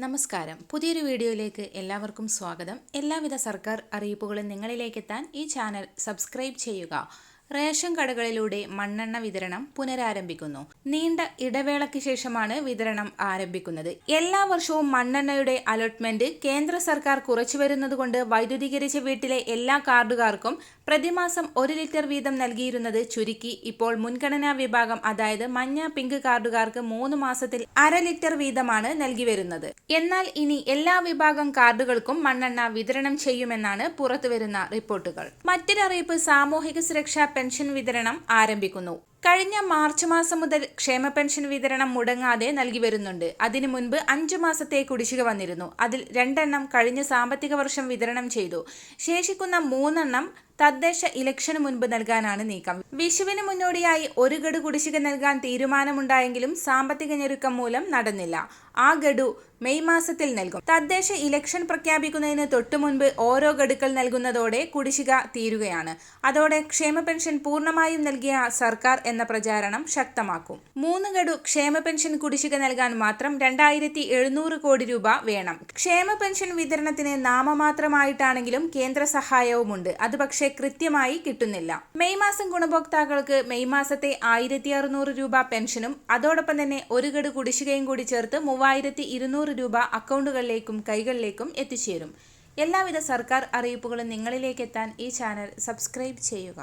നമസ്കാരം. പുതിയൊരു വീഡിയോയിലേക്ക് എല്ലാവർക്കും സ്വാഗതം. എല്ലാവിധ സർക്കാർ അറിയിപ്പുകളും നിങ്ങളിലേക്കെത്താൻ ഈ ചാനൽ സബ്സ്ക്രൈബ് ചെയ്യുക. റേഷൻ കടകളിലൂടെ മണ്ണെണ്ണ വിതരണം പുനരാരംഭിക്കുന്നു. നീണ്ട ഇടവേളയ്ക്ക് ശേഷമാണ് വിതരണം ആരംഭിക്കുന്നത്. എല്ലാ വർഷവും മണ്ണെണ്ണയുടെ അലോട്ട്മെന്റ് കേന്ദ്ര സർക്കാർ കുറച്ചു വരുന്നതുകൊണ്ട് വൈദ്യുതീകരിച്ച വീട്ടിലെ എല്ലാ കാർഡുകാർക്കും പ്രതിമാസം 1 ലിറ്റർ വീതം നൽകിയിരുന്നത് ചുരുക്കി ഇപ്പോൾ മുൻഗണനാ വിഭാഗം, അതായത് മഞ്ഞ, പിങ്ക് കാർഡുകാർക്ക് 3 മാസത്തിൽ 1/2 ലിറ്റർ വീതമാണ് നൽകി വരുന്നത്. എന്നാൽ ഇനി എല്ലാ വിഭാഗം കാർഡുകൾക്കും മണ്ണെണ്ണ വിതരണം ചെയ്യുമെന്നാണ് പുറത്തുവരുന്ന റിപ്പോർട്ടുകൾ. മറ്റൊരു അറിയിപ്പ്, സാമൂഹിക സുരക്ഷാ പെൻഷൻ വിതരണം ആരംഭിക്കുന്നു. കഴിഞ്ഞ മാർച്ച് മാസം മുതൽ ക്ഷേമ പെൻഷൻ വിതരണം മുടങ്ങാതെ നൽകി വരുന്നുണ്ട്. അതിനു മുൻപ് 5 മാസത്തെ കുടിശ്ശിക വന്നിരുന്നു. അതിൽ 2 എണ്ണം കഴിഞ്ഞ സാമ്പത്തിക വർഷം വിതരണം ചെയ്തു. ശേഷിക്കുന്ന 3 എണ്ണം തദ്ദേശ ഇലക്ഷന് മുൻപ് നൽകാനാണ് നീക്കം. വിഷുവിന് മുന്നോടിയായി 1 ഗഡു കുടിശ്ശിക നൽകാൻ തീരുമാനമുണ്ടായെങ്കിലും സാമ്പത്തിക ഞെരുക്കം മൂലം നടന്നില്ല. ആ ഗഡു മെയ് മാസത്തിൽ നൽകും. തദ്ദേശ ഇലക്ഷൻ പ്രഖ്യാപിക്കുന്നതിന് തൊട്ടു മുൻപ് ഓരോ ഗഡുക്കൾ നൽകുന്നതോടെ കുടിശ്ശിക തീരുകയാണ്. അതോടെ ക്ഷേമ പെൻഷൻ പൂർണ്ണമായും നൽകിയ സർക്കാർ എന്ന പ്രചാരണം ശക്തമാക്കും. 3 ഗഡു ക്ഷേമ പെൻഷൻ കുടിശ്ശിക നൽകാൻ മാത്രം 2700 കോടി രൂപ വേണം. ക്ഷേമ പെൻഷൻ വിതരണത്തിന് നാമമാത്രമായിട്ടാണെങ്കിലും കേന്ദ്ര സഹായവുമുണ്ട്. അത് പക്ഷേ കൃത്യമായി കിട്ടുന്നില്ല. മെയ് മാസം ഗുണഭോക്താക്കൾക്ക് മെയ് മാസത്തെ 1600 രൂപ പെൻഷനും അതോടൊപ്പം തന്നെ 1 ഗഡു കുടിശ്ശികയും കൂടി ചേർത്ത് 3200 രൂപ അക്കൗണ്ടുകളിലേക്കും കൈകളിലേക്കും എത്തിച്ചേരും. എല്ലാവിധ സർക്കാർ അറിയിപ്പുകളും നിങ്ങളിലേക്കെത്താൻ ഈ ചാനൽ സബ്സ്ക്രൈബ് ചെയ്യുക.